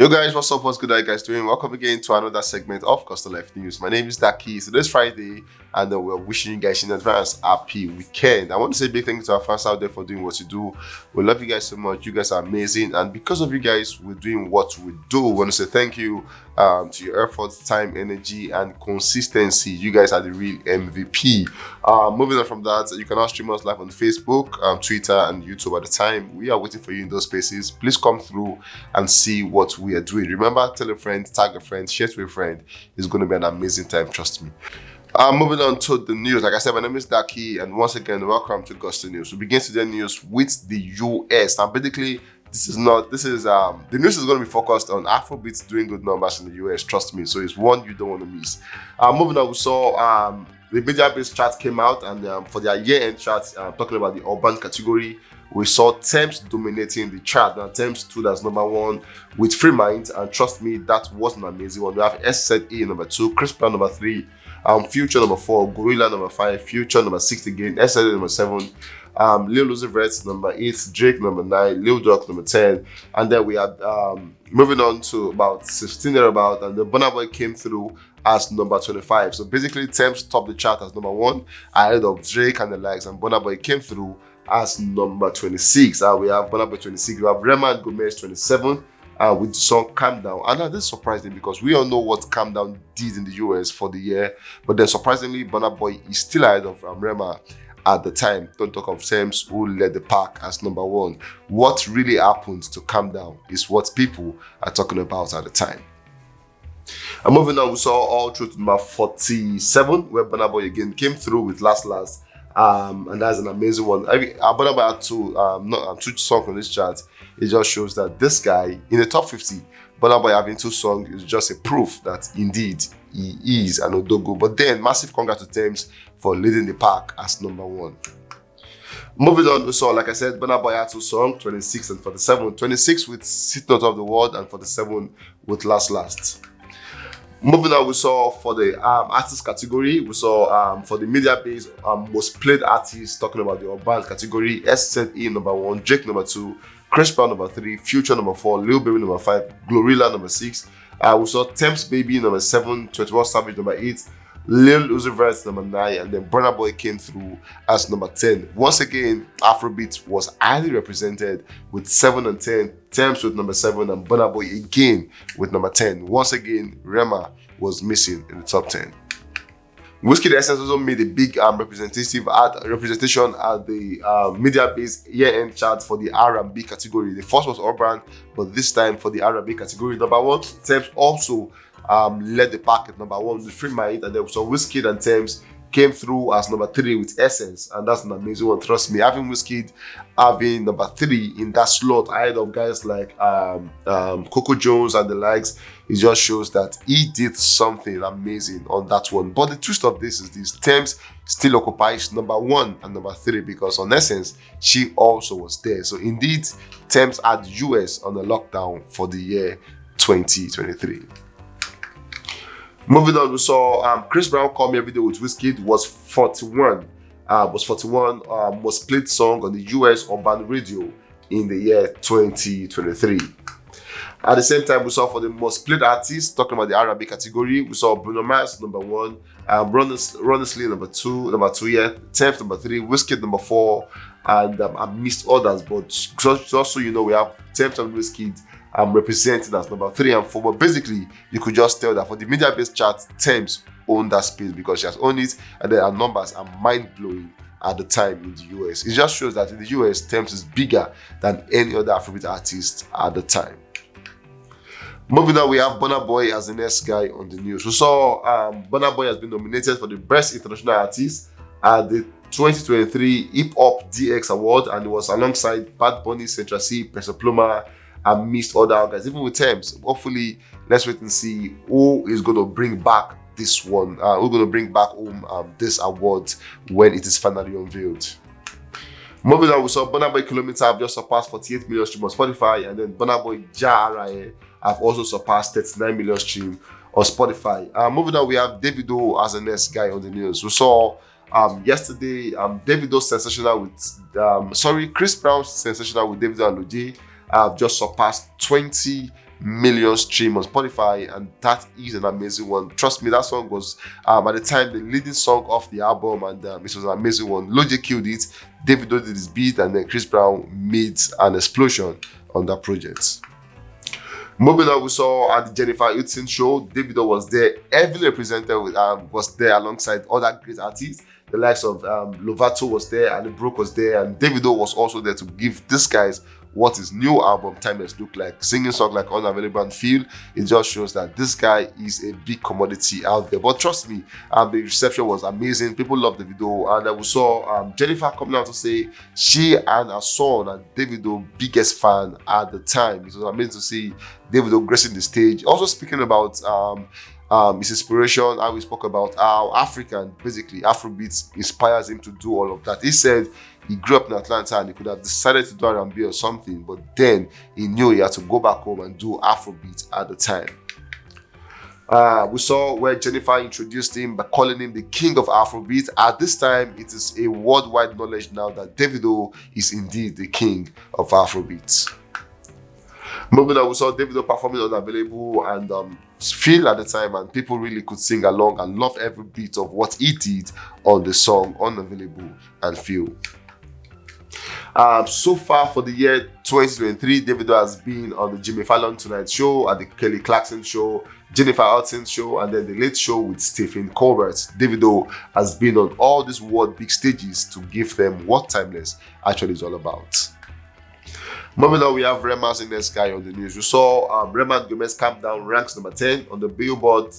Yo guys, what's up? What's good? How you guys doing? Welcome again to another segment of Costa Life News. My name is Daki. Today's Friday, and we're wishing you guys in advance happy weekend. I want to say a big thank you to our fans out there for doing what you do. We love you guys so much. You guys are amazing, and because of you guys, we're doing what we do. We want to say thank you to your efforts, time, energy, and consistency. You guys are the real MVP. Moving on from that, you can now stream us live on Facebook, Twitter, and YouTube at the time. We are waiting for you in those spaces. Please come through and see what we are doing. Remember, tell a friend, tag a friend, share to a friend. It's going to be an amazing time, trust me. Moving on to the news. Like I said, my name is Daki, and once again, welcome to Gusto News. We begin today's news with the US. Now, basically, the news is going to be focused on Afrobeats doing good numbers in the US. Trust me. So it's one you don't want to miss. Moving on, we saw the media-based chart came out, and for their year-end chart, talking about the urban category, we saw Tems dominating the chart. Now, Tems stood as number one with Free Mind, and trust me, that was an amazing one. We have SZA number 2, Chris Brown number 3, Future number 4, Gorilla number 5, Future number 6 again, SZA number 7, Lil Uzi Vert number 8, Drake number 9, Lil Durk number 10, and then we had moving on to about 16 thereabout, and the Burna Boy came through as number 25. So basically, Tems topped the chart as number 1 ahead of Drake and the likes, and Burna Boy came through as number 26. We have Burna Boy 26. We have Rema and Gomez 27 with the song Calm Down. And this is surprising because we all know what Calm Down did in the US for the year, but then surprisingly, Burna Boy is still ahead of Rema at the time. Don't talk of Tems, who led the pack as number 1. What really happened to Calm Down is what people are talking about at the time. And moving on, we saw all through to number 47, where Burna Boy again came through with Last, and that's an amazing one. Burna Boy had two songs on this chart. It just shows that this guy in the top 50, Burna Boy having 2 songs is just a proof that indeed he is an Odogo. But then, massive congrats to Tems for leading the pack as number 1. Moving on, we saw, like I said, Burna Boy had 2 songs, 26 and 47. 26 with Sitting on Top of the World, and 47 with Last. Moving on, we saw for the artist category, we saw for the media-based most played artists, talking about the urban category, SZA number 1, Drake number 2, Chris Brown number 3, Future number 4, Lil Baby number 5, Gorilla number 6. We saw Tems Baby number 7, 21 Savage number 8, Lil Uzi Vert number 9, and then Burna Boy came through as number 10. Once again, Afrobeats was highly represented with 7 and 10, Tems with number 7, and Burna Boy again with number 10. Once again, Rema was missing in the top 10. Wizkid Essence also made a big representation at the media-based year-end chart for the R&B category. The first was urban, but this time for the R&B category, number 1, Tems also led the pack at number 1 with Free Mind, and then so Wizkid and Tems came through as number 3 with Essence, and that's an amazing one. Trust me, having Wizkid having number 3 in that slot ahead of guys like Coco Jones and the likes, it just shows that he did something amazing on that one. But the twist of this is this: Tems still occupies number 1 and number 3 because on Essence she also was there. So indeed, Tems had US on the lockdown for the year 2023. Moving on, we saw Chris Brown Call Me Every Day with Wizkid was 41. Most played song on the US urban radio in the year 2023. At the same time, we saw for the most played artists, talking about the R&B category, we saw Bruno Mars number 1, Ronnie number 2, yeah, Tems number 3, Wizkid number 4, and I missed others, but just so you know, we have Tems and Wizkid represented as number 3 and 4. But basically, you could just tell that for the media-based chart, Tems owned that space because she has owned it, and then her numbers are mind-blowing at the time in the US. It just shows that in the US, Tems is bigger than any other Afrobeat artist at the time. Moving on, we have Burna Boy as the next guy on the news. We saw Burna Boy has been nominated for the Best International Artist at the 2023 Hip Hop DX Award, and it was alongside Bad Bunny, Central C, Peso Pluma, and missed other guys, even with Tems. Hopefully, let's wait and see who is going to bring back this one. Who's going to bring back home this award when it is finally unveiled. Moving on, we saw Burna Boy Kilometer have just surpassed 48 million streams on Spotify, and then Burna Boy Ja Araye have also surpassed 39 million streams on Spotify. Moving on, we have Davido as the next guy on the news. We saw yesterday Davido sensational with Chris Brown sensational with Davido and Lojay have just surpassed 20 million streams on Spotify, and that is an amazing one. Trust me, that song was at the time the leading song of the album, and it was an amazing one. Logic killed it, Davido did his beat, and then Chris Brown made an explosion on that project. Moving on, we saw at the Jennifer Hudson show, Davido was there, heavily represented with was there alongside other great artists. The likes of Lovato was there, and the Brook was there, and Davido was also there to give these guys what his new album Timeless look like. Singing songs like Unavailable and Feel, it just shows that this guy is a big commodity out there. But trust me, the reception was amazing. People loved the video, and we saw Jennifer coming out to say she and her son are Davido's biggest fan at the time. It was amazing to see Davido gracing the stage. Also speaking about his inspiration, how he spoke about how African, basically Afrobeats, inspires him to do all of that. He said he grew up in Atlanta and he could have decided to do R&B or something, but then he knew he had to go back home and do Afrobeat at the time. We saw where Jennifer introduced him by calling him the king of Afrobeat. At this time, it is a worldwide knowledge now that Davido is indeed the king of Afrobeat. Moving on, we saw Davido performing Unavailable and Feel at the time, and people really could sing along and love every bit of what he did on the song Unavailable and Feel. So far for the year 2023, Davido has been on the Jimmy Fallon Tonight show, at the Kelly Clarkson show, Jennifer Hudson show, and then the Late Show with Stephen Colbert. Davido has been on all these world big stages to give them what Timeless actually is all about. Moving on, we have Rema's in the sky on the news. We saw Rema and Gomez Calm Down ranks number 10 on the Billboard,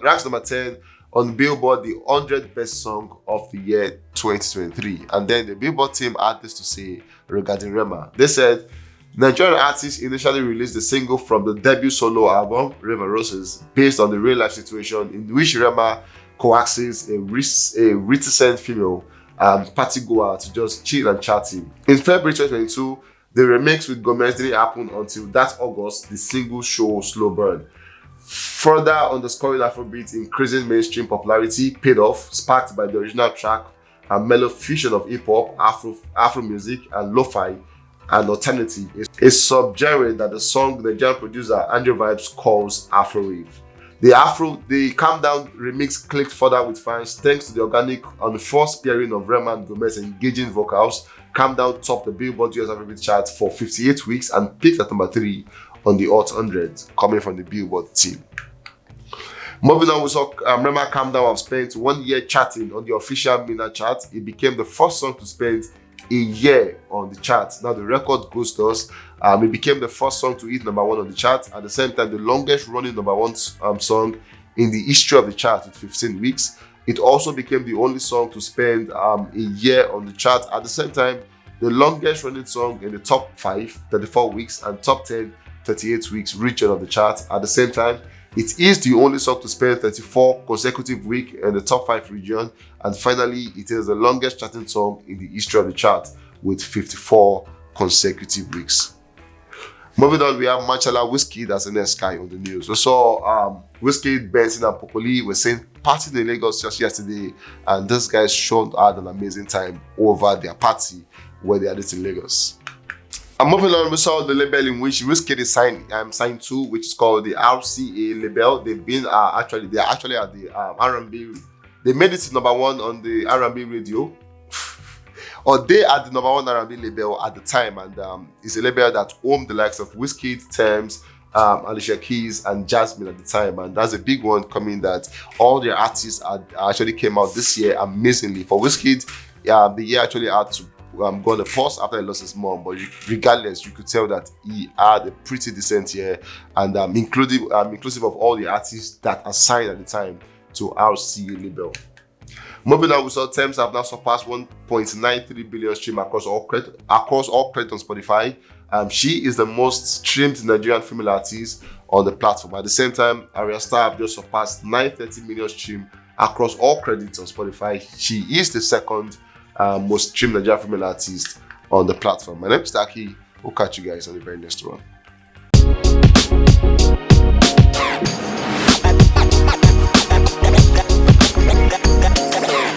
ranks number 10 on Billboard, the 100th best song of the year 2023. And then the Billboard team had this to say regarding Rema. They said, Nigerian artists initially released the single from the debut solo album, River Roses, based on the real life situation in which Rema coaxes a reticent female partygoer to just chill and chatting. In February 2022, the remix with Gomez didn't happen until that August, the single show Slow Burn. Further underscoring Afrobeat's increasing mainstream popularity paid off, sparked by the original track, a mellow fusion of hip-hop, Afro music, and lo-fi, and alternative, a subgenre that the song Nigerian producer Andrew Vibes calls Afro Rave. The Calm Down remix clicked further with fans thanks to the organic on the first pairing of Rema and Gomez engaging vocals. Calm Down topped the Billboard US Afrobeat chart for 58 weeks and peaked at number 3 on the Hot 100, coming from the Billboard team. Moving on, we saw Rema Calm Down have spent 1 year charting on the official Mina chart. It became the first song to spend a year on the chart. Now the record goes to us. It became the first song to hit number 1 on the chart. At the same time, the longest running number 1 song in the history of the chart with 15 weeks. It also became the only song to spend a year on the chart. At the same time, the longest running song in the top 5, 34 weeks, and top 10, 38 weeks region of the chart. At the same time, it is the only song to spend 34 consecutive weeks in the top 5 region. And finally, it is the longest charting song in the history of the chart with 54 consecutive weeks. Moving on, we have Machala Wizkid as the next guy on the news. We saw Wizkid, Benson, and Popoli were saying party in Lagos just yesterday, and these guys had an amazing time over their party where they had it in Lagos. And moving on, we saw the label in which Wizkid is signed to, which is called the RCA label. They've been they're actually at the R&B. They made it to number 1 on the R&B radio. Or they are the number 1 R&B label at the time, and it's a label that owned the likes of Wizkid, Tems, Alicia Keys, and Jasmine at the time, and that's a big one coming that all their artists actually came out this year amazingly. For Wizkid, the year actually had to go on a pause after he lost his mom, but regardless, you could tell that he had a pretty decent year, and inclusive of all the artists that are signed at the time to RCA label. Moving on, we saw Tems have now surpassed 1.93 billion streams across all credit on Spotify. She is the most streamed Nigerian female artist on the platform. At the same time, Arya Star have just surpassed 930 million streams across all credits on Spotify. She is the second most streamed Nigerian female artist on the platform. My name is Taki. We'll catch you guys on the very next one.